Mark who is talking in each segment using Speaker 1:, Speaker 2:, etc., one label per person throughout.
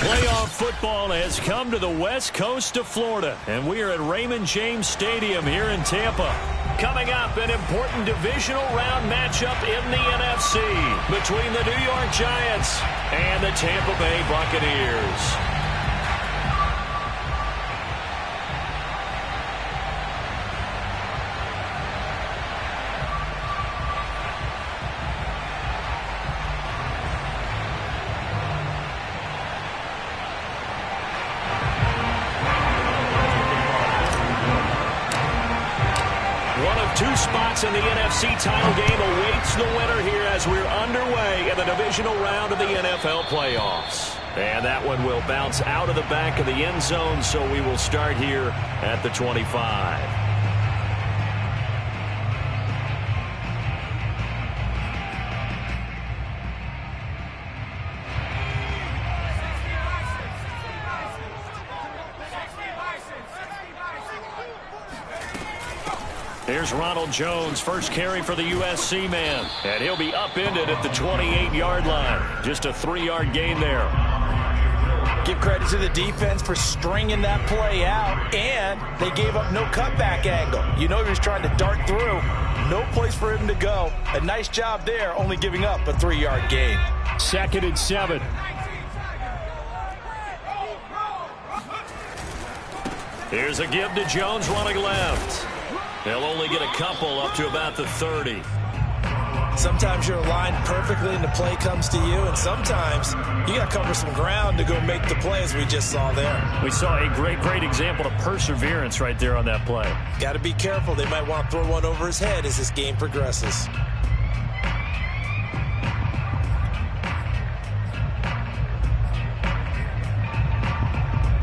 Speaker 1: Playoff football has come to the west coast of Florida, and we are at Raymond James Stadium here in Tampa. Coming up, an important divisional round matchup in the NFC between the New York Giants and the Tampa Bay Buccaneers. Two spots in the NFC title game awaits the winner here as we're underway in the divisional round of the NFL playoffs. And that one will bounce out of the back of the end zone, so we will start here at the 25. Here's Ronald Jones, first carry for the USC man. And he'll be upended at the 28-yard line. Just a 3-yard gain there.
Speaker 2: Give credit to the defense for stringing that play out, and they gave up no cutback angle. You know he was trying to dart through. No place for him to go. A nice job there, only giving up a 3-yard gain.
Speaker 1: 2nd and 7. Here's a give to Jones running left. They'll only get a couple up to about the 30.
Speaker 2: Sometimes you're aligned perfectly and the play comes to you, and sometimes you got to cover some ground to go make the play, as we just saw there.
Speaker 1: We saw a great example of perseverance right there on that play.
Speaker 2: Got to be careful. They might want to throw one over his head as this game progresses.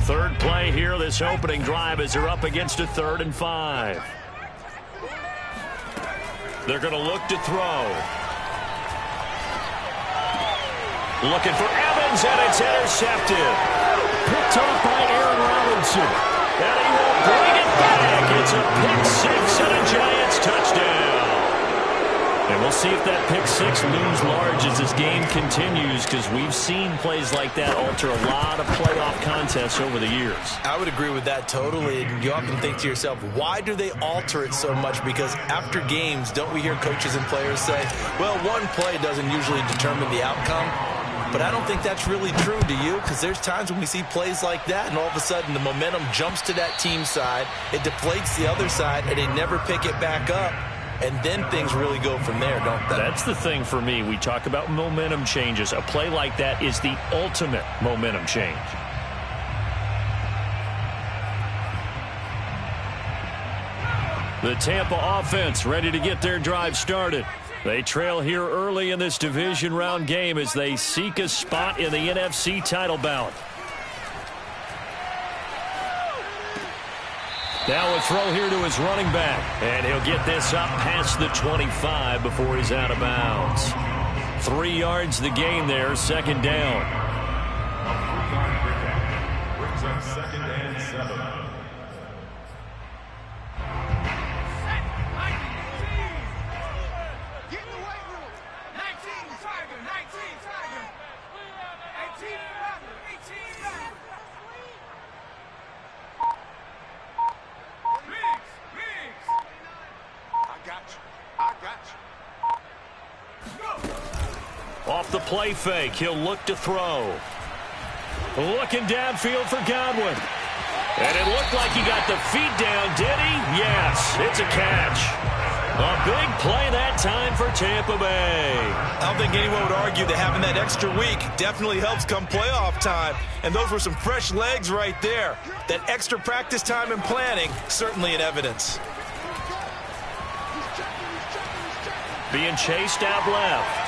Speaker 1: Third play here, this opening drive, as they're up against a 3rd and 5. They're going to look to throw. Looking for Evans, and it's intercepted. Picked off by Aaron Robinson. And he will bring it back. It's a pick 6 and a Giants touchdown. And we'll see if that pick 6 looms large as this game continues, because we've seen plays like that alter a lot of playoff contests over the years.
Speaker 2: I would agree with that totally. And you often think to yourself, why do they alter it so much? Because after games, don't we hear coaches and players say, well, one play doesn't usually determine the outcome? But I don't think that's really true, do you? Because there's times when we see plays like that, and all of a sudden the momentum jumps to that team side, it deflates the other side, and they never pick it back up. And then things really go from there, don't they?
Speaker 1: That's the thing for me. We talk about momentum changes. A play like that is the ultimate momentum change. The Tampa offense ready to get their drive started. They trail here early in this division round game as they seek a spot in the NFC title bout. Now a throw here to his running back. And he'll get this up past the 25 before he's out of bounds. 3 yards the gain there, 2nd down.
Speaker 3: Brings up 2nd and 7.
Speaker 1: Off the play fake, he'll look to throw. Looking downfield for Godwin. And it looked like he got the feet down, did he? Yes, it's a catch. A big play that time for Tampa Bay.
Speaker 2: I don't think anyone would argue that having that extra week definitely helps come playoff time. And those were some fresh legs right there. That extra practice time and planning, certainly in evidence.
Speaker 1: Being chased out left.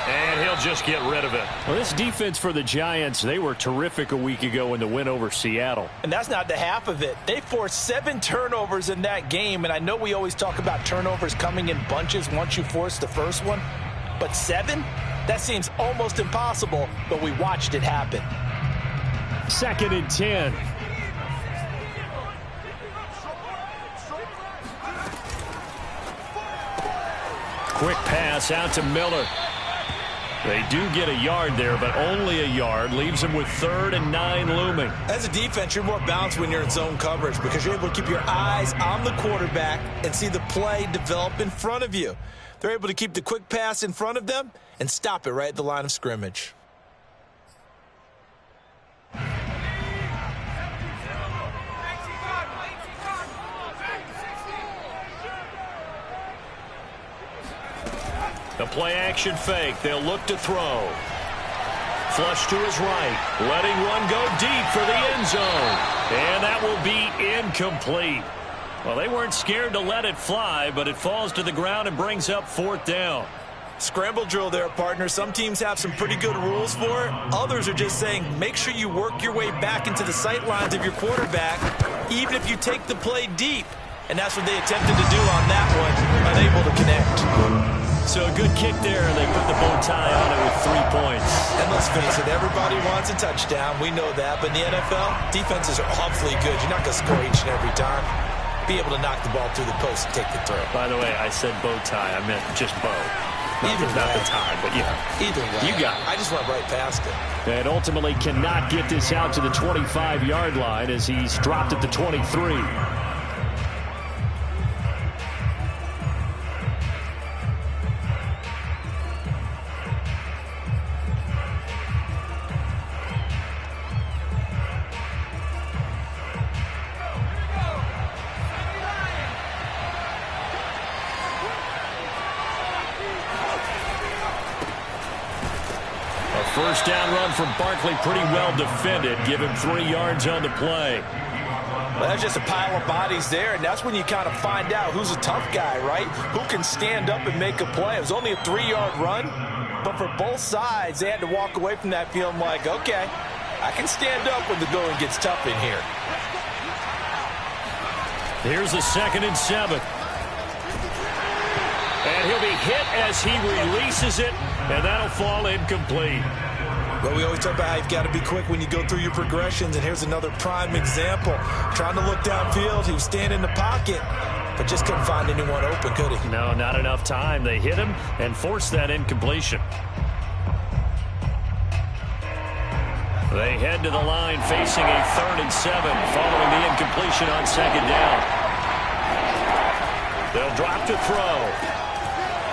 Speaker 1: And he'll just get rid of it. Well, this defense for the Giants, they were terrific a week ago in the win over Seattle.
Speaker 2: And that's not the half of it. They forced 7 turnovers in that game, and I know we always talk about turnovers coming in bunches once you force the first one, but 7? That seems almost impossible, but we watched it happen.
Speaker 1: 2nd and 10. Quick pass out to Miller. They do get a yard there, but only a yard. Leaves them with 3rd and 9 looming.
Speaker 2: As a defense, you're more balanced when you're in zone coverage because you're able to keep your eyes on the quarterback and see the play develop in front of you. They're able to keep the quick pass in front of them and stop it right at the line of scrimmage.
Speaker 1: The play-action fake. They'll look to throw. Flush to his right. Letting one go deep for the end zone. And that will be incomplete. Well, they weren't scared to let it fly, but it falls to the ground and brings up 4th down.
Speaker 2: Scramble drill there, partner. Some teams have some pretty good rules for it. Others are just saying make sure you work your way back into the sight lines of your quarterback, even if you take the play deep. And that's what they attempted to do on that one, unable to connect.
Speaker 1: So a good kick there, and they put the bow tie on it with 3 points.
Speaker 2: And let's face it, everybody wants a touchdown. We know that. But in the NFL, defenses are awfully good. You're not going to score each and every time. Be able to knock the ball through the post and take the throw.
Speaker 1: By the way, I said bow tie. I meant just bow. Not the tie, but yeah.
Speaker 2: Either way.
Speaker 1: You got it.
Speaker 2: I just went right past it.
Speaker 1: And ultimately cannot get this out to the 25-yard line as he's dropped at the 23. First down run from Barkley, pretty well defended. Give him 3 yards on the play.
Speaker 2: Well, that's just a pile of bodies there, and that's when you kind of find out who's a tough guy, right? Who can stand up and make a play. It was only a 3-yard run, but for both sides, they had to walk away from that feeling like, okay, I can stand up when the going gets tough in here.
Speaker 1: Here's a 2nd and 7. And he'll be hit as he releases it, and that'll fall incomplete.
Speaker 2: Well, we always talk about how you've got to be quick when you go through your progressions, and here's another prime example. Trying to look downfield, he was standing in the pocket, but just couldn't find anyone open, could he?
Speaker 1: No, not enough time. They hit him and forced that incompletion. They head to the line facing a 3rd and 7 following the incompletion on 2nd down. They'll drop to throw.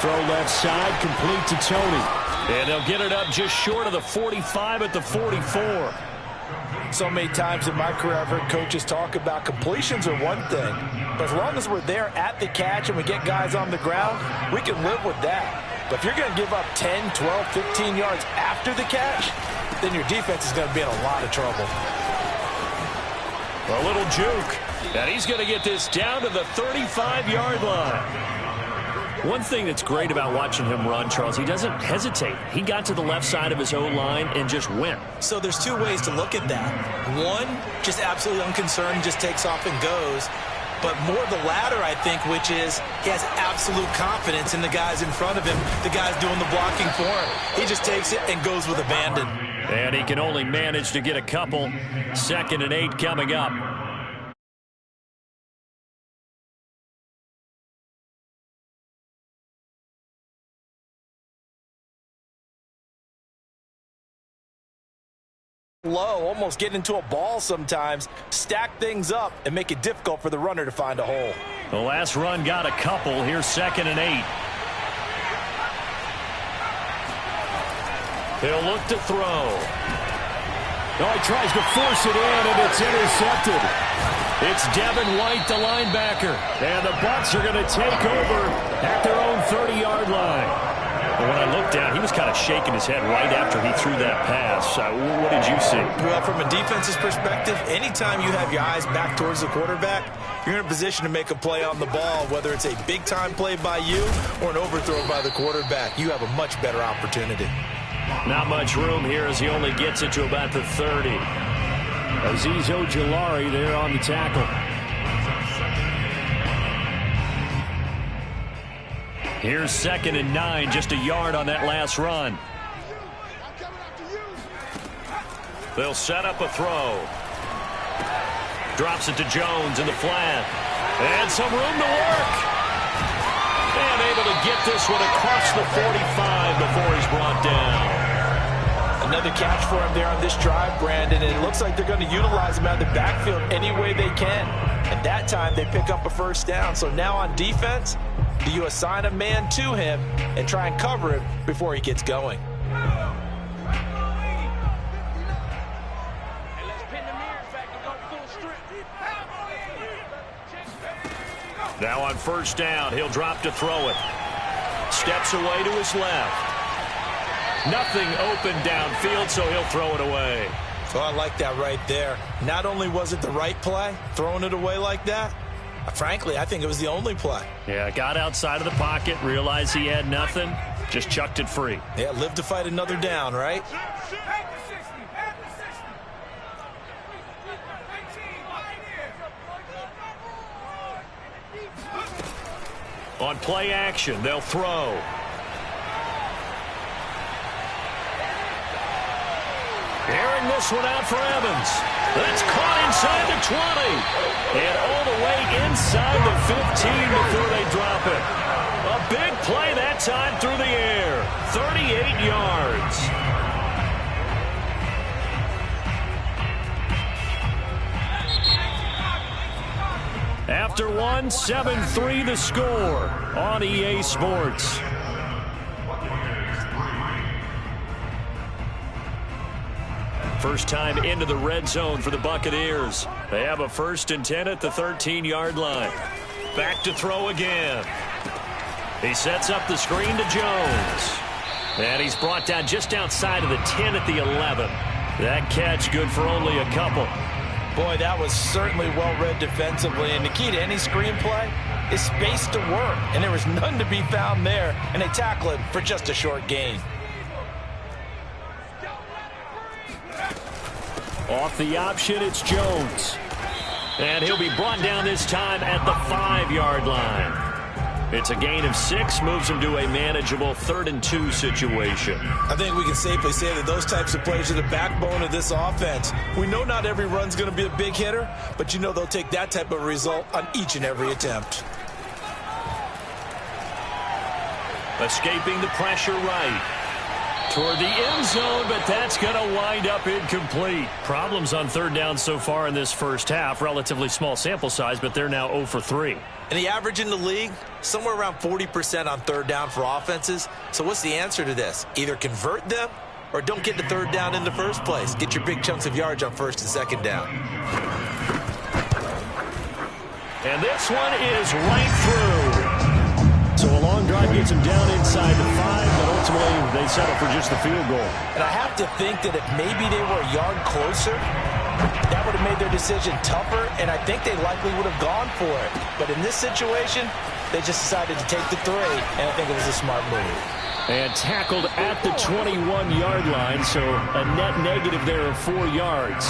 Speaker 1: Throw left side, complete to Tony. And they'll get it up just short of the 45 at the 44.
Speaker 2: So many times in my career I've heard coaches talk about completions are one thing, but as long as we're there at the catch and we get guys on the ground, we can live with that. But if you're going to give up 10, 12, 15 yards after the catch, then your defense is going to be in a lot of trouble.
Speaker 1: A little juke, and he's going to get this down to the 35-yard line. One thing that's great about watching him run, Charles, he doesn't hesitate. He got to the left side of his own line and just went.
Speaker 2: So there's 2 ways to look at that. One, just absolutely unconcerned, just takes off and goes. But more the latter, I think, which is he has absolute confidence in the guys in front of him, the guys doing the blocking for him. He just takes it and goes with abandon.
Speaker 1: And he can only manage to get a couple. 2nd and 8 coming up.
Speaker 2: Low, almost get into a ball sometimes, stack things up, and make it difficult for the runner to find a hole.
Speaker 1: The last run got a couple. Here's 2nd and 8. He'll look to throw. No, he tries to force it in, and it's intercepted. It's Devin White, the linebacker. And the Bucs are going to take over at their own 30-yard line. But when I looked down, he was kind of shaking his head right after he threw that pass. What did you see?
Speaker 2: Well, from a defense's perspective, anytime you have your eyes back towards the quarterback, you're in a position to make a play on the ball, whether it's a big-time play by you or an overthrow by the quarterback. You have a much better opportunity.
Speaker 1: Not much room here as he only gets it to about the 30. Azeez Ojulari there on the tackle. Here's 2nd and 9, just a yard on that last run. They'll set up a throw. Drops it to Jones in the flat. And some room to work. And able to get this one across the 45 before he's brought down.
Speaker 2: Another catch for him there on this drive, Brandon, and it looks like they're going to utilize him out of the backfield any way they can. And that time, they pick up a first down. So now on defense, do you assign a man to him and try and cover him before he gets going?
Speaker 1: Now on first down, he'll drop to throw it. Steps away to his left. Nothing open downfield, so he'll throw it away.
Speaker 2: So I like that right there. Not only was it the right play, throwing it away like that, frankly, I think it was the only play.
Speaker 1: Yeah, got outside of the pocket, realized he had nothing, just chucked it free.
Speaker 2: Yeah, live to fight another down, right?
Speaker 1: On play action, they'll throw. Airing this one out for Evans. That's caught inside the 20. And all the way inside the 15 before they drop it. A big play that time through the air. 38 yards. After one, 7-3 the score on EA Sports. First time into the red zone for the Buccaneers. They have a 1st and 10 at the 13-yard line. Back to throw again. He sets up the screen to Jones. And he's brought down just outside of the 10 at the 11. That catch good for only a couple.
Speaker 2: Boy, that was certainly well-read defensively. And the key to any screenplay is space to work. And there was none to be found there. And they tackle it for just a short gain.
Speaker 1: Off the option, it's Jones. And he'll be brought down this time at the 5-yard line. It's a gain of 6, moves him to a manageable 3rd and 2 situation.
Speaker 2: I think we can safely say that those types of plays are the backbone of this offense. We know not every run's going to be a big hitter, but you know they'll take that type of result on each and every attempt.
Speaker 1: Escaping the pressure right. Toward the end zone, but that's going to wind up incomplete. Problems on 3rd down so far in this first half. Relatively small sample size, but they're now 0 for 3.
Speaker 2: And the average in the league, somewhere around 40% on 3rd down for offenses. So what's the answer to this? Either convert them or don't get the 3rd down in the first place. Get your big chunks of yards on 1st and 2nd down.
Speaker 1: And this one is right through. So a long drive gets him down inside the 5, but ultimately they settle for just the field goal.
Speaker 2: And I have to think that if maybe they were a yard closer, that would have made their decision tougher, and I think they likely would have gone for it. But in this situation, they just decided to take the 3, and I think it was a smart move.
Speaker 1: And tackled at the 21-yard line, so a net negative there of 4 yards.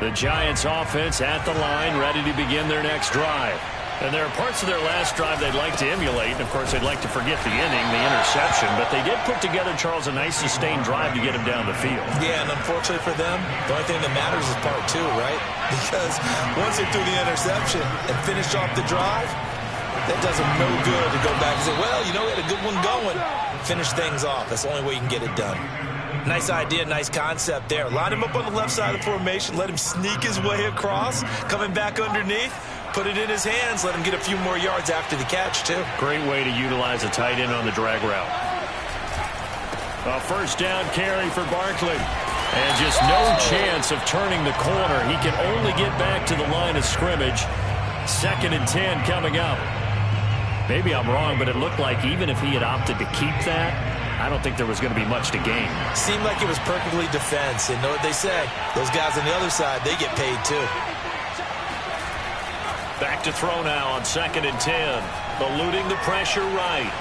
Speaker 1: The Giants offense at the line, ready to begin their next drive. And there are parts of their last drive they'd like to emulate. And, of course, they'd like to forget the inning, the interception. But they did put together, Charles, a nice sustained drive to get him down the field.
Speaker 2: Yeah, and unfortunately for them, the only thing that matters is part 2, right? Because once they threw the interception and finished off the drive, that does them no good to go back and say, well, you know, we had a good one going. Finish things off. That's the only way you can get it done. Nice idea, nice concept there. Line him up on the left side of the formation. Let him sneak his way across. Coming back underneath. Put it in his hands. Let him get a few more yards after the catch, too.
Speaker 1: Great way to utilize a tight end on the drag route. A 1st down carry for Barkley. And just no chance of turning the corner. He can only get back to the line of scrimmage. 2nd and 10 coming up. Maybe I'm wrong, but it looked like even if he had opted to keep that, I don't think there was going to be much to gain.
Speaker 2: Seemed like it was perfectly defense. And know what they say? Those guys on the other side, they get paid too.
Speaker 1: Back to throw now on 2nd and 10. Eluding the pressure right.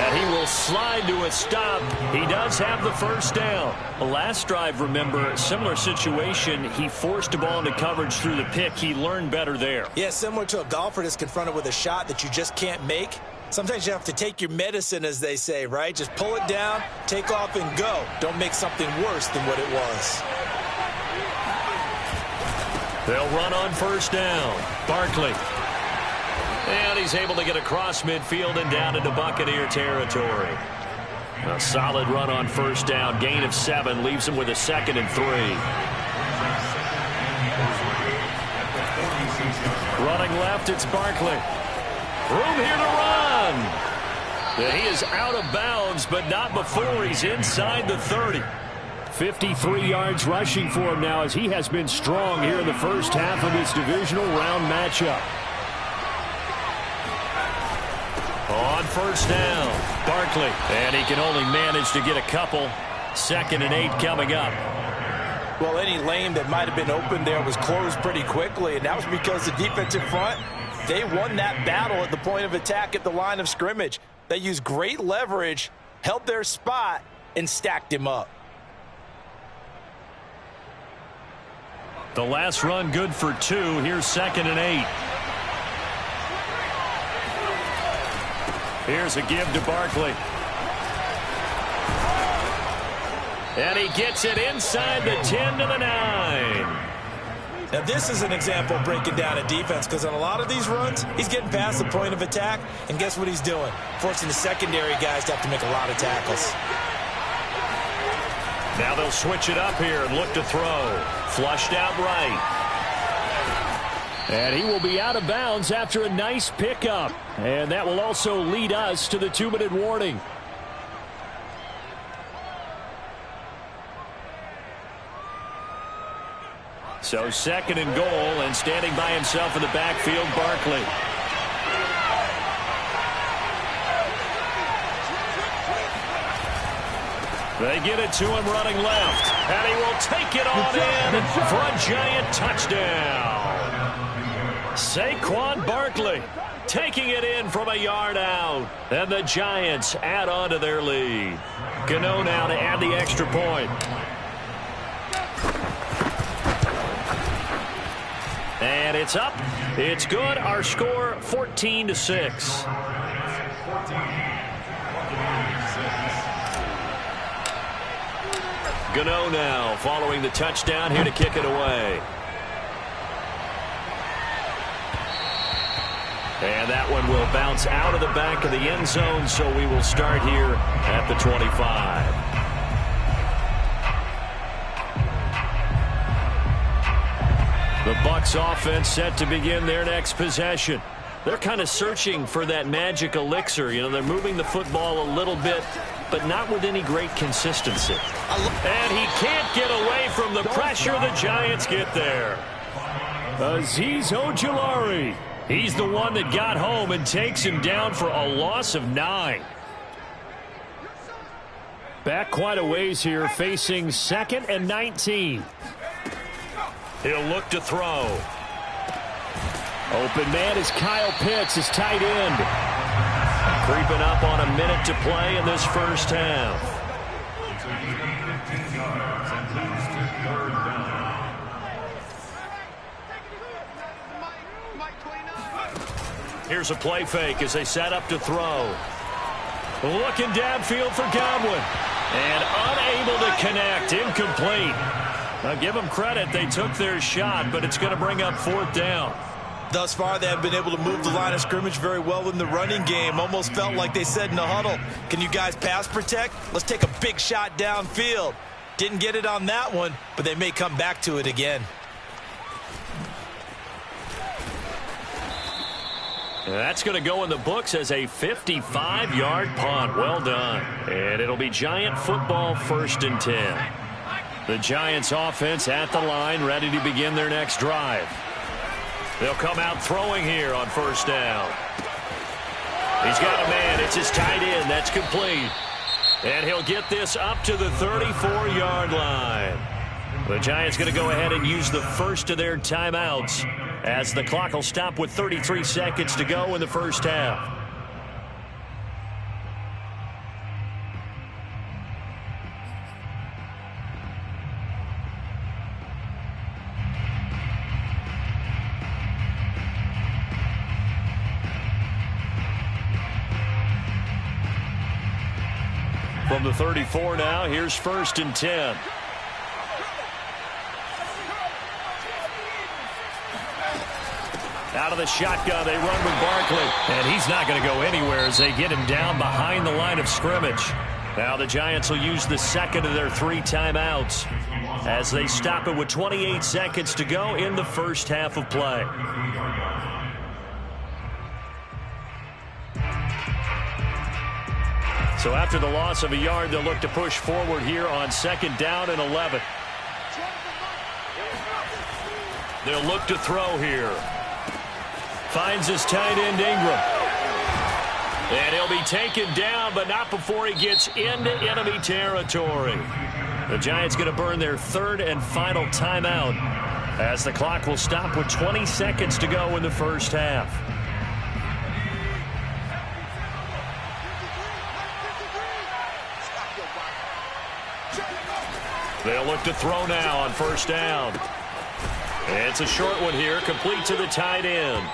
Speaker 1: And he will slide to a stop. He does have the 1st down. The last drive, remember, similar situation. He forced a ball into coverage through the pick. He learned better there.
Speaker 2: Yeah, similar to a golfer that's confronted with a shot that you just can't make. Sometimes you have to take your medicine, as they say, right? Just pull it down, take off, and go. Don't make something worse than what it was.
Speaker 1: They'll run on first down. Barkley. And he's able to get across midfield and down into Buccaneer territory. A solid run on first down. Gain of 7 leaves him with a 2nd and 3. Running left, it's Barkley. Room here to run. He is out of bounds, but not before he's inside the 30. 53 yards rushing for him now as he has been strong here in the first half of this divisional round matchup. On first down, Barkley. And he can only manage to get a couple. 2nd and 8 coming up.
Speaker 2: Well, any lane that might have been open there was closed pretty quickly, and that was because the defensive front, they won that battle at the point of attack at the line of scrimmage. They used great leverage, held their spot, and stacked him up.
Speaker 1: The last run good for 2. Here's 2nd and 8. Here's a give to Barkley. And he gets it inside the 10 to the 9.
Speaker 2: Now, this is an example of breaking down a defense, because on a lot of these runs, he's getting past the point of attack, and guess what he's doing? Forcing the secondary guys to have to make a lot of tackles.
Speaker 1: Now they'll switch it up here and look to throw. Flushed out right. And he will be out of bounds after a nice pickup. And that will also lead us to the 2-minute warning. So 2nd and goal, and standing by himself in the backfield, Barkley. They get it to him running left, and he will take it on in for a giant touchdown. Saquon Barkley taking it in from a yard out, and the Giants add on to their lead. Gano now to add the extra point. And it's up. It's good. Our score 14-6. Gano now following the touchdown here to kick it away. And that one will bounce out of the back of the end zone, so we will start here at the 25. The Bucs offense set to begin their next possession. They're kind of searching for that magic elixir. You know, they're moving the football a little bit, but not with any great consistency. And he can't get away from the pressure. The Giants get there. Azeez Ojulari. He's the one that got home and takes him down for a loss of 9. Back quite a ways here, facing 2nd and 19. He'll look to throw. Open man is Kyle Pitts, his tight end. Creeping up on a minute to play in this first half. Here's a play fake as they set up to throw. Looking downfield for Godwin. And unable to connect. Incomplete. Now give them credit. They took their shot, but it's going to bring up 4th down.
Speaker 2: Thus far, they have been able to move the line of scrimmage very well in the running game. Almost felt like they said in the huddle, can you guys pass protect? Let's take a big shot downfield. Didn't get it on that one, but they may come back to it again.
Speaker 1: That's going to go in the books as a 55-yard punt. Well done. And it'll be Giant football, 1st and 10. The Giants offense at the line, ready to begin their next drive. They'll come out throwing here on first down. He's got a man. It's his tight end. That's complete. And he'll get this up to the 34-yard line. The Giants going to go ahead and use the first of their timeouts as the clock will stop with 33 seconds to go in the first half. From the 34 now, here's 1st and 10. Out of the shotgun, they run with Barkley. And he's not going to go anywhere as they get him down behind the line of scrimmage. Now the Giants will use the second of their 3 timeouts as they stop it with 28 seconds to go in the first half of play. So after the loss of a yard, they'll look to push forward here on 2nd down and 11. They'll look to throw here. Finds his tight end Ingram. And he'll be taken down, but not before he gets into enemy territory. The Giants going to burn their 3rd and final timeout as the clock will stop with 20 seconds to go in the first half. They'll look to throw now on 1st down. It's a short one here, complete to the tight end.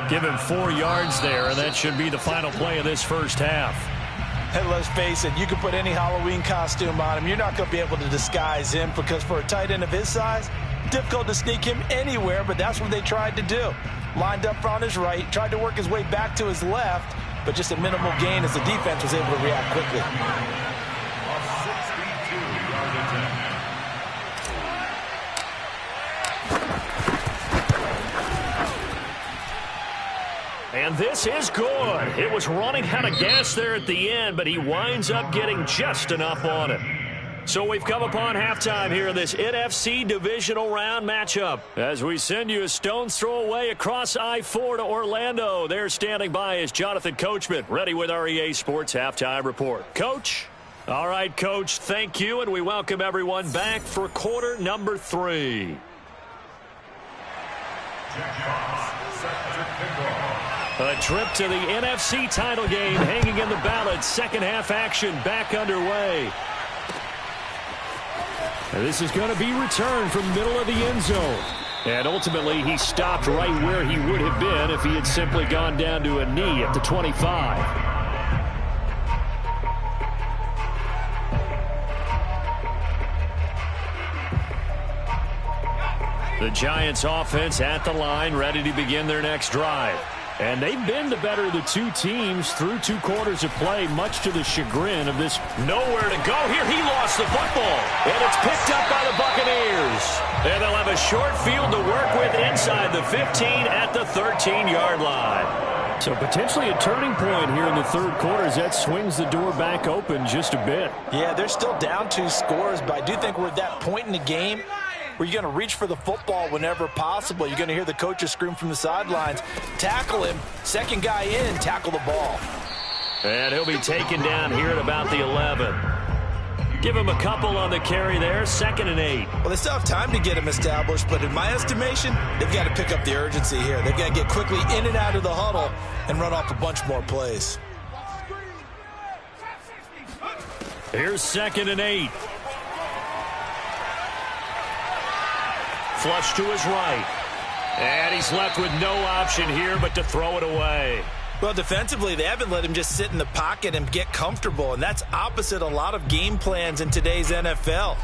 Speaker 1: Give him 4 yards there, and that should be the final play of this first half.
Speaker 2: And let's face it, you can put any Halloween costume on him. You're not going to be able to disguise him because for a tight end of his size, difficult to sneak him anywhere, but that's what they tried to do. Lined up on his right, tried to work his way back to his left, but just a minimal gain as the defense was able to react quickly.
Speaker 1: And this is good. It was running out of gas there at the end, but he winds up getting just enough on it. So we've come upon halftime here in this NFC divisional round matchup. As we send you a stone's throw away across I-4 to Orlando. There standing by is Jonathan Coachman, ready with our EA Sports Halftime Report. Coach? All right, Coach, thank you, and we welcome everyone back for quarter number 3. A trip to the NFC title game hanging in the balance. Second half action back underway. And this is going to be returned from middle of the end zone. And ultimately, he stopped right where he would have been if he had simply gone down to a knee at the 25. The Giants offense at the line, ready to begin their next drive. And they've been the better of the 2 teams through 2 quarters of play, much to the chagrin of this. Nowhere to go here. He lost the football. And it's picked up by the Buccaneers. And they'll have a short field to work with inside the 15 at the 13-yard line. So potentially a turning point here in the 3rd quarter as that swings the door back open just a bit.
Speaker 2: Yeah, they're still down 2 scores, but I do think we're at that point in the game where you're going to reach for the football whenever possible. You're going to hear the coaches scream from the sidelines, tackle him, second guy in, tackle the ball.
Speaker 1: And he'll be taken down here at about the 11. Give him a couple on the carry there, 2nd and 8.
Speaker 2: Well, they still have time to get him established, but in my estimation, they've got to pick up the urgency here. They've got to get quickly in and out of the huddle and run off a bunch more plays.
Speaker 1: Here's 2nd and 8. Flush to his right. And he's left with no option here but to throw it away.
Speaker 2: Well, defensively, they haven't let him just sit in the pocket and get comfortable, and that's opposite a lot of game plans in today's NFL.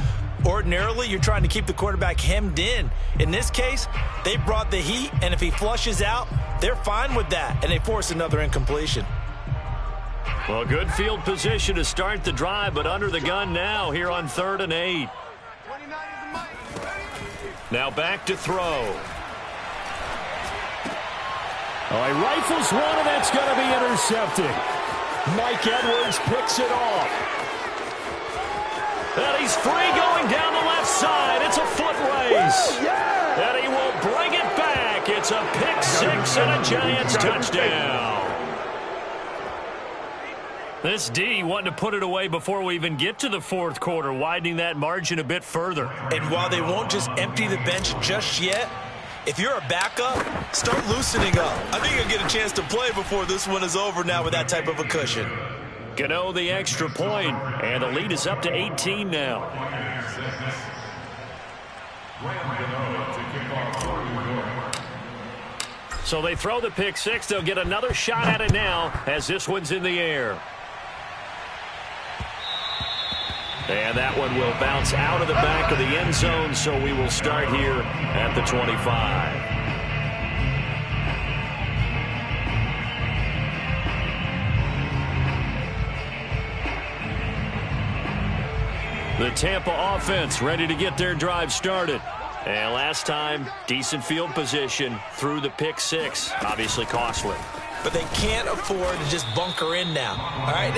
Speaker 2: Ordinarily, you're trying to keep the quarterback hemmed in. In this case, they brought the heat, and if he flushes out, they're fine with that, and they force another incompletion.
Speaker 1: Well, good field position to start the drive, but under the gun now here on 3rd and 8. Now back to throw. Oh, he rifles one, and that's going to be intercepted. Mike Edwards picks it off. And he's free going down the left side. It's a foot race. And he will bring it back. It's a pick 6 and a Giants touchdown. This D wanting to put it away before we even get to the 4th quarter, widening that margin a bit further.
Speaker 2: And while they won't just empty the bench just yet, if you're a backup, start loosening up. I think you'll get a chance to play before this one is over now with that type of a cushion.
Speaker 1: Gano the extra point, and the lead is up to 18 now. So they throw the pick 6. They'll get another shot at it now as this one's in the air. And that one will bounce out of the back of the end zone, so we will start here at the 25. The Tampa offense ready to get their drive started. And last time, decent field position through the pick six. Obviously costly.
Speaker 2: But they can't afford to just bunker in now. All right,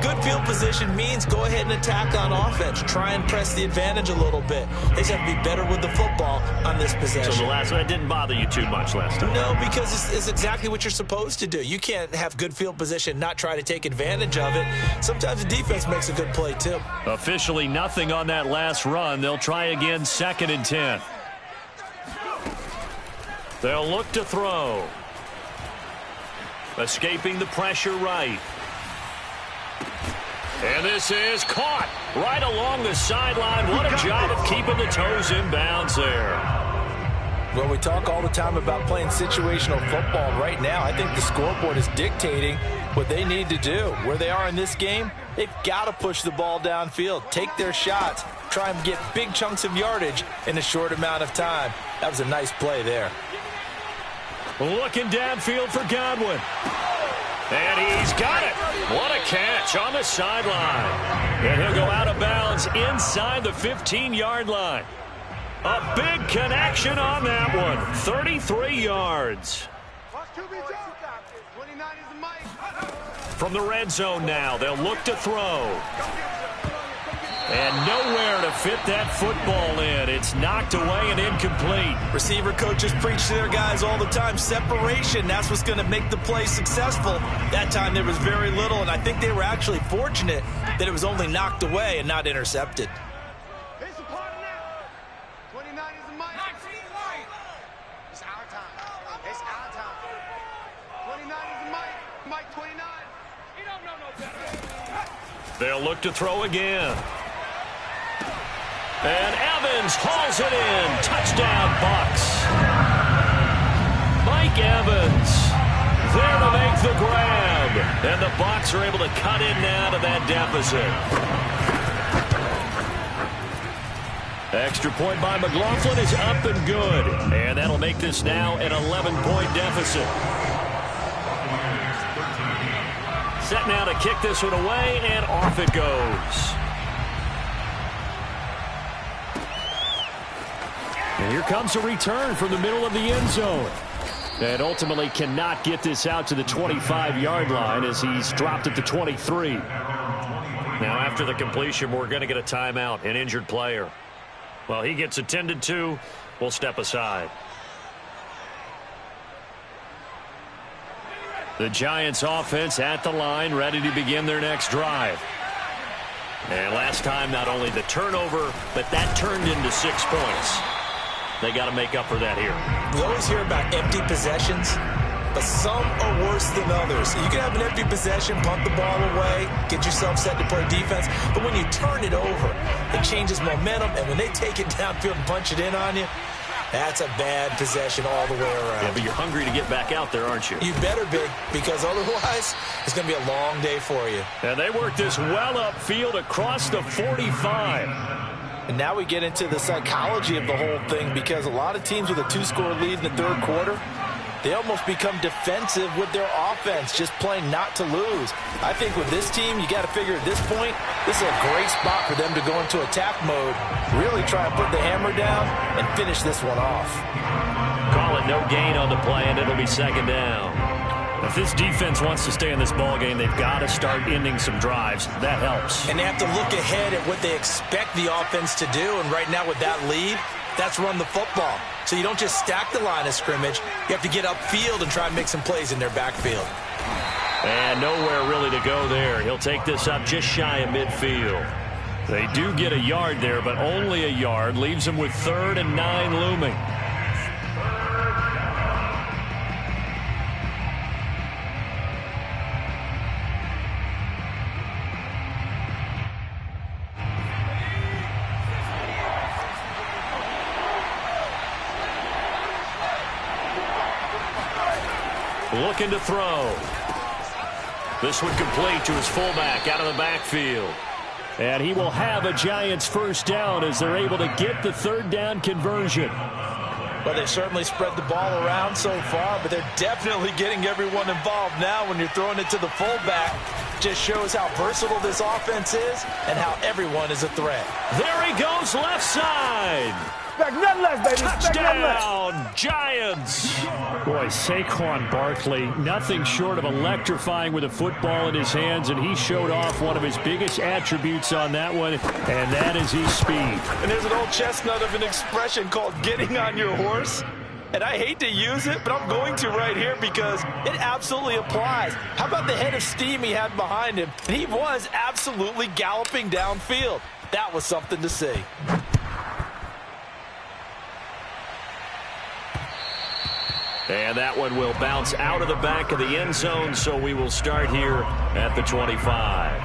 Speaker 2: good field position means go ahead and attack on offense. Try and press the advantage a little bit. They just have to be better with the football on this possession.
Speaker 1: So that didn't bother you too much last time?
Speaker 2: No, because it's exactly what you're supposed to do. You can't have good field position, not try to take advantage of it. Sometimes the defense makes a good play, too.
Speaker 1: Officially nothing on that last run. They'll try again 2nd and 10. They'll look to throw. Escaping the pressure right. And this is caught right along the sideline. What a job of keeping the toes in bounds there.
Speaker 2: Well, we talk all the time about playing situational football. Right now, I think the scoreboard is dictating what they need to do. Where they are in this game, they've got to push the ball downfield, take their shots, try and get big chunks of yardage in a short amount of time. That was a nice play there.
Speaker 1: Looking downfield for Godwin. And he's got it. What a catch on the sideline. And he'll go out of bounds inside the 15-yard line. A big connection on that one. 33 yards. From the red zone now, they'll look to throw. And nowhere to fit that football in. It's knocked away and incomplete.
Speaker 2: Receiver coaches preach to their guys all the time. Separation, that's what's going to make the play successful. That time there was very little, and I think they were actually fortunate that it was only knocked away and not intercepted.
Speaker 4: It's a part of that. 29 is the mic. It's our time. It's our time. 29 is the mic. Mike 29. You don't know no better.
Speaker 1: They'll look to throw again. And Evans hauls it in. Touchdown, Bucs. Mike Evans there to make the grab. And the Bucs are able to cut in now to that deficit. Extra point by McLaughlin is up and good. And that'll make this now an 11-point deficit. Set now to kick this one away, and off it goes. And here comes a return from the middle of the end zone. And ultimately cannot get this out to the 25-yard line as he's dropped at the 23. Now after the completion, we're going to get a timeout, an injured player. Well, he gets attended to. We'll step aside. The Giants offense at the line, ready to begin their next drive. And last time, not only the turnover, but that turned into 6 points. They got to make up for that here.
Speaker 2: We always hear about empty possessions, but some are worse than others. You can have an empty possession, punt the ball away, get yourself set to play defense, but when you turn it over, it changes momentum, and when they take it downfield and punch it in on you, that's a bad possession all the way around.
Speaker 1: Yeah, but you're hungry to get back out there, aren't you?
Speaker 2: You better be, because otherwise it's going to be a long day for you.
Speaker 1: And they work this well upfield across the 45.
Speaker 2: And now we get into the psychology of the whole thing, because a lot of teams with a 2-score lead in the third quarter, they almost become defensive with their offense, just playing not to lose. I think with this team, you got to figure at this point, this is a great spot for them to go into attack mode, really try and put the hammer down and finish this one off.
Speaker 1: Call it no gain on the play, and it'll be 2nd down. If this defense wants to stay in this ballgame, they've got to start ending some drives. That helps.
Speaker 2: And they have to look ahead at what they expect the offense to do, and right now with that lead, that's run the football. So you don't just stack the line of scrimmage. You have to get upfield and try and make some plays in their backfield.
Speaker 1: And nowhere really to go there. He'll take this up just shy of midfield. They do get a yard there, but only a yard. Leaves them with 3rd and 9 looming. Looking to throw. This one complete to his fullback out of the backfield. And he will have a Giants 1st down as they're able to get the 3rd down conversion.
Speaker 2: Well, they've certainly spread the ball around so far, but they're definitely getting everyone involved now when you're throwing it to the fullback. Just shows how versatile this offense is and how everyone is a threat.
Speaker 1: There he goes, left side.
Speaker 5: Nothing less, baby.
Speaker 1: Touchdown, Giants. Boy, Saquon Barkley, nothing short of electrifying with a football in his hands, and he showed off one of his biggest attributes on that one, and that is his speed.
Speaker 2: And there's an old chestnut of an expression called getting on your horse. And I hate to use it, but I'm going to right here because it absolutely applies. How about the head of steam he had behind him? And he was absolutely galloping downfield. That was something to see.
Speaker 1: And that one will bounce out of the back of the end zone, so we will start here at the 25.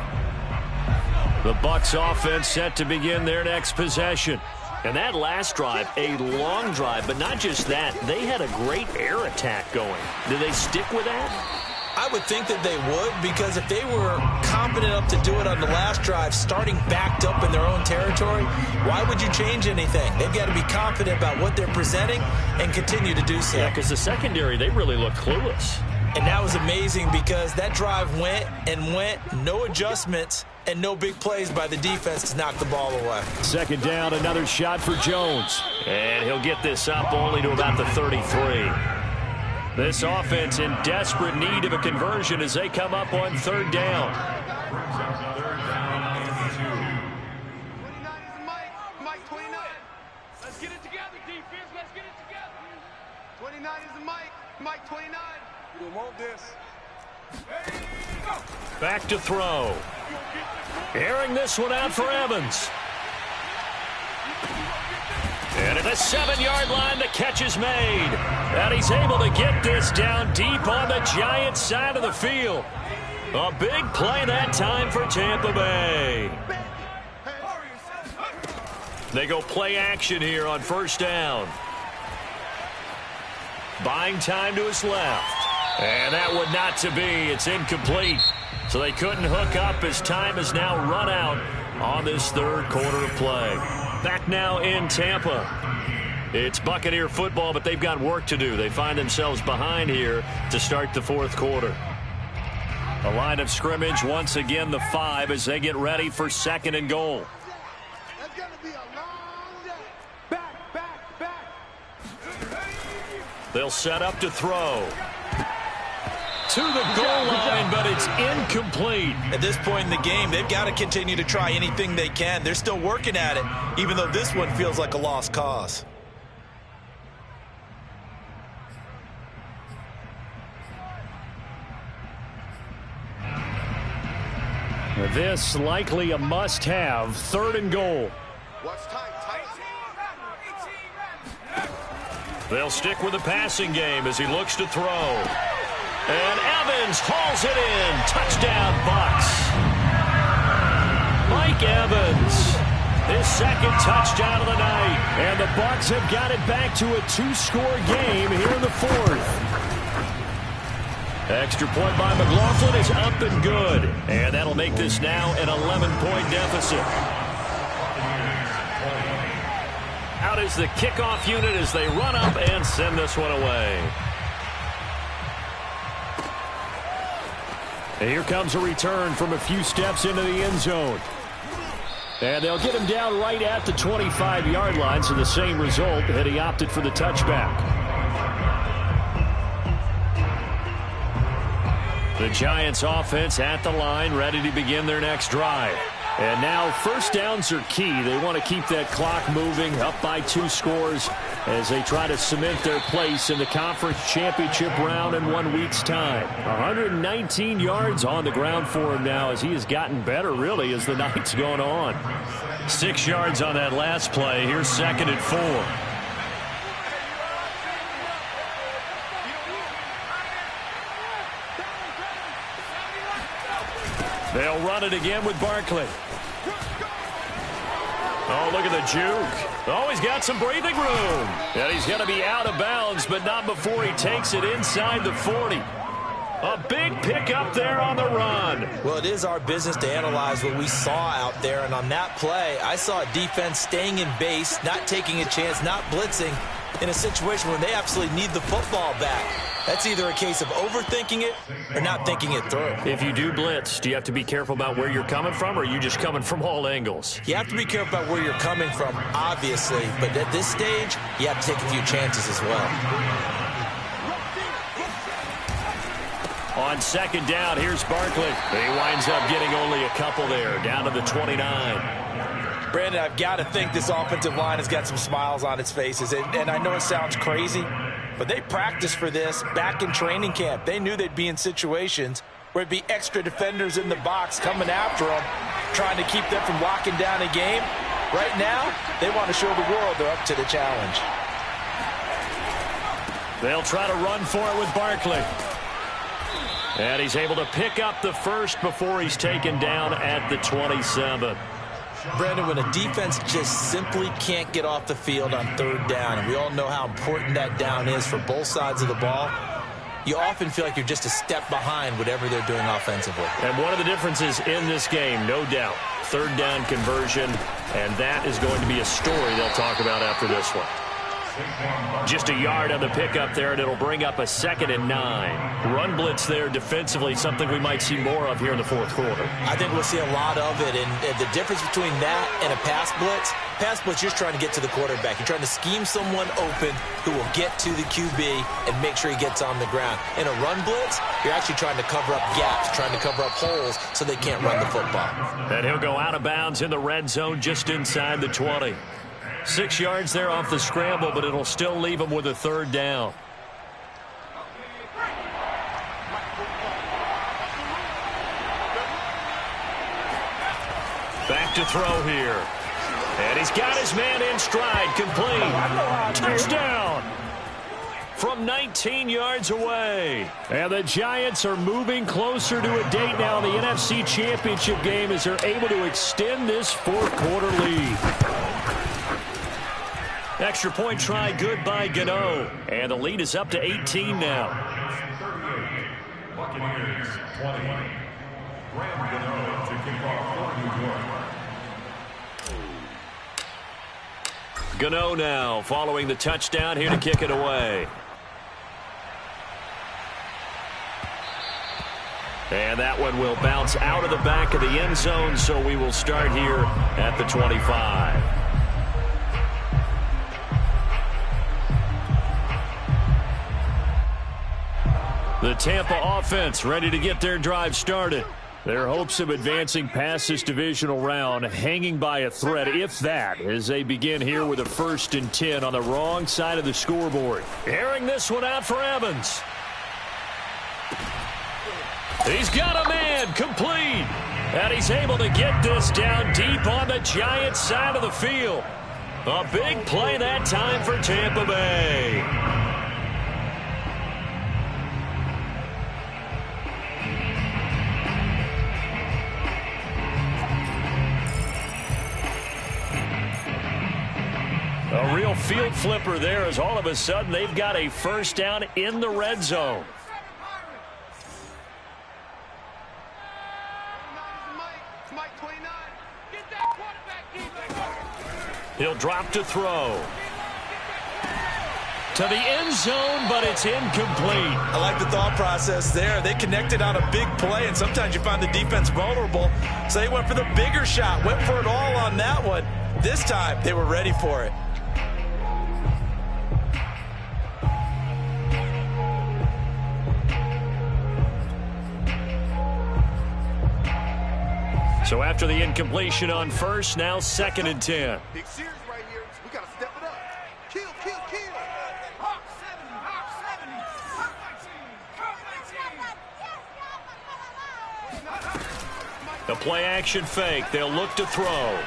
Speaker 1: The Bucs offense set to begin their next possession. And that last drive, a long drive, but not just that. They had a great air attack going. Do they stick with that?
Speaker 2: I would think that they would, because if they were confident enough to do it on the last drive, starting backed up in their own territory, why would you change anything? They've got to be confident about what they're presenting and continue to do so.
Speaker 1: Yeah, because the secondary, they really look clueless.
Speaker 2: And that was amazing because that drive went and went, no adjustments, and no big plays by the defense to knock the ball away.
Speaker 1: Second down, another shot for Jones. And he'll get this up only to about the 33. This offense in desperate need of a conversion as they come up on third down.
Speaker 4: 29 is Mike. Mike 29. Let's get it together, defense. Let's get it together. 29 is Mike. Mike 29. You don't want this.
Speaker 1: Back to throw. Airing this one out for Evans. And at the 7-yard line, the catch is made. And he's able to get this down deep on the Giants side of the field. A big play that time for Tampa Bay. They go play action here on first down. Buying time to his left. And that would not to be. It's incomplete. So they couldn't hook up as time has now run out on this third quarter of play. Back now in Tampa. It's Buccaneer football, but they've got work to do. They find themselves behind here to start the fourth quarter. A line of scrimmage, once again the 5 as they get ready for second and goal.
Speaker 4: That's going to be a long day. Back.
Speaker 1: They'll set up to throw. To the goal line, but it's incomplete.
Speaker 2: At this point in the game, they've got to continue to try anything they can. They're still working at it, even though this one feels like a lost cause.
Speaker 1: This likely a must-have, third and goal.
Speaker 4: What's tight?
Speaker 1: They'll stick with the passing game as he looks to throw. And Evans hauls it in. Touchdown, Bucs. Mike Evans, his second touchdown of the night. And the Bucs have got it back to a 2-score game here in the fourth. Extra point by McLaughlin is up and good. And that'll make this now an 11-point deficit. Out is the kickoff unit as they run up and send this one away. And here comes a return from a few steps into the end zone. And they'll get him down right at the 25-yard line, so the same result had he opted for the touchback. The Giants offense at the line, ready to begin their next drive. And now first downs are key. They want to keep that clock moving, up by 2 scores as they try to cement their place in the conference championship round in 1 week's time. 119 yards on the ground for him now as he has gotten better, really, as the night's gone on. 6 yards on that last play. Here's second and 4. They'll run it again with Barkley. Oh, look at the juke. Oh, he's got some breathing room. And he's going to be out of bounds, but not before he takes it inside the 40. A big pickup there on the run.
Speaker 2: Well, it is our business to analyze what we saw out there. And on that play, I saw a defense staying in base, not taking a chance, not blitzing, in a situation when they absolutely need the football back. That's either a case of overthinking it or not thinking it through.
Speaker 1: If you do blitz, do you have to be careful about where you're coming from, or are you just coming from all angles?
Speaker 2: You have to be careful about where you're coming from, obviously, but at this stage, you have to take a few chances as well.
Speaker 1: On second down, here's Barkley. He winds up getting only a couple there, down to the 29.
Speaker 2: Brandon, I've got to think this offensive line has got some smiles on its faces, and I know it sounds crazy, but they practiced for this back in training camp. They knew they'd be in situations where it'd be extra defenders in the box coming after them, trying to keep them from locking down a game. Right now, they want to show the world they're up to the challenge.
Speaker 1: They'll try to run for it with Barkley. And he's able to pick up the first before he's taken down at the 27.
Speaker 2: Brandon, when a defense just simply can't get off the field on third down, and we all know how important that down is for both sides of the ball, you often feel like you're just a step behind whatever they're doing offensively.
Speaker 1: And one of the differences in this game, no doubt, third down conversion, and that is going to be a story they'll talk about after this one. Just a yard on the pickup there, and it'll bring up a 2nd and 9. Run blitz there defensively, something we might see more of here in the fourth quarter.
Speaker 2: I think we'll see a lot of it, and the difference between that and a pass blitz, you're trying to get to the quarterback. You're trying to scheme someone open who will get to the QB and make sure he gets on the ground. In a run blitz, you're actually trying to cover up gaps, trying to cover up holes so they can't run the football.
Speaker 1: And he'll go out of bounds in the red zone just inside the 20. 6 yards there off the scramble, but it'll still leave him with a third down. Back to throw here. And he's got his man in stride, complete. Touchdown! From 19 yards away. And the Giants are moving closer to a date now in the NFC Championship game as they're able to extend this fourth-quarter lead. Extra point try good by Gano. And the lead is up to 18 now.
Speaker 3: Buccaneers 20. Graham Gano to kick off for New York.
Speaker 1: Gano now following the touchdown here to kick it away. And that one will bounce out of the back of the end zone, so we will start here at the 25. The Tampa offense ready to get their drive started. Their hopes of advancing past this divisional round hanging by a thread, if that, as they begin here with a 1st and 10 on the wrong side of the scoreboard. Airing this one out for Evans. He's got a man, complete. And he's able to get this down deep on the Giants side of the field. A big play that time for Tampa Bay. A real field flipper there as all of a sudden they've got a first down in the red zone. He'll drop to throw. To the end zone, but it's incomplete.
Speaker 2: I like the thought process there. They connected on a big play, and sometimes you find the defense vulnerable. So they went for the bigger shot, went for it all on that one. This time, they were ready for it.
Speaker 1: So after the incompletion on first, now 2nd and 10.
Speaker 4: Big series right here. We got to step it up. Kill, kill, kill. Hawk 70, Hawk 70, Hawk 19.
Speaker 1: The play action fake. They'll look to throw.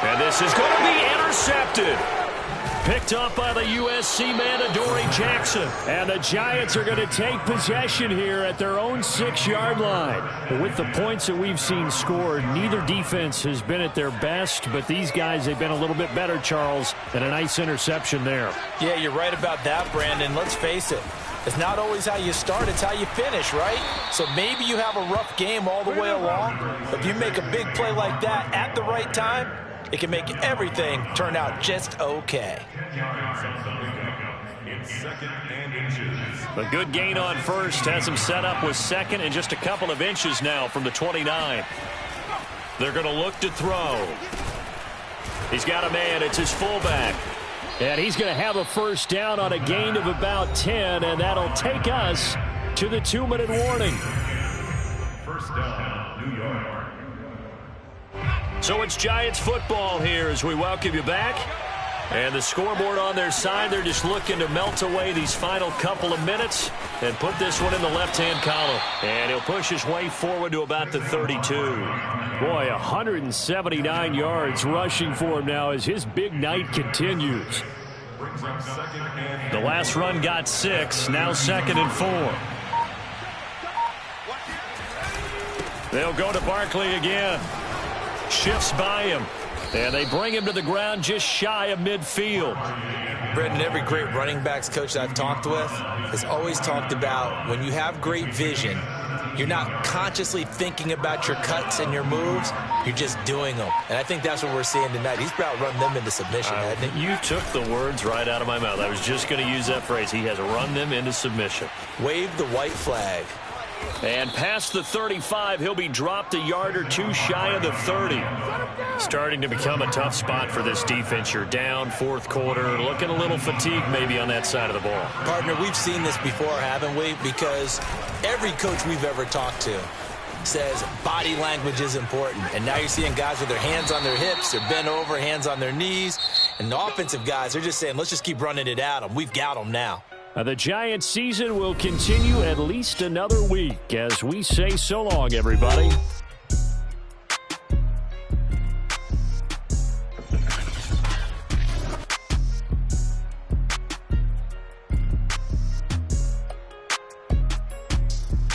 Speaker 1: And this is going to be intercepted. Picked up by the USC man, Adoree Jackson. And the Giants are going to take possession here at their own 6-yard line. With the points that we've seen scored, neither defense has been at their best, but these guys, they've been a little bit better, Charles, and a nice interception there.
Speaker 2: Yeah, you're right about that, Brandon. Let's face it. It's not always how you start, it's how you finish, right? So maybe you have a rough game all the way along, but if you make a big play like that at the right time, it can make everything turn out just okay.
Speaker 3: It's 2nd and inches.
Speaker 1: A good gain on first has him set up with 2nd and just a couple of inches now from the 29. They're going to look to throw. He's got a man. It's his fullback.
Speaker 5: And he's going to have a first down on a gain of about 10, and that'll take us to the 2-minute warning.
Speaker 3: First down, New York.
Speaker 1: So it's Giants football here as we welcome you back. And the scoreboard on their side, they're just looking to melt away these final couple of minutes and put this one in the left-hand column. And he'll push his way forward to about the 32.
Speaker 5: Boy, 179 yards rushing for him now as his big night continues.
Speaker 3: Brings up 2nd and
Speaker 1: The last run got 6, now 2nd and 4. They'll go to Barkley again. Shifts by him. And they bring him to the ground just shy of midfield.
Speaker 2: Brendan, every great running backs coach that I've talked with has always talked about when you have great vision, you're not consciously thinking about your cuts and your moves. You're just doing them. And I think that's what we're seeing tonight. He's about run them into submission, hasn't he?
Speaker 1: You took the words right out of my mouth. I was just going to use that phrase. He has run them into submission.
Speaker 2: Wave the white flag.
Speaker 1: And past the 35, he'll be dropped a yard or two shy of the 30. Starting to become a tough spot for this defense. You're down, 4th quarter, looking a little fatigued maybe on that side of the ball.
Speaker 2: Partner, we've seen this before, haven't we? Because every coach we've ever talked to says body language is important. And now you're seeing guys with their hands on their hips, they're bent over, hands on their knees. And the offensive guys, they're just saying, let's just keep running it at them. We've got them now.
Speaker 5: The Giants season will continue at least another week as we say so long, everybody.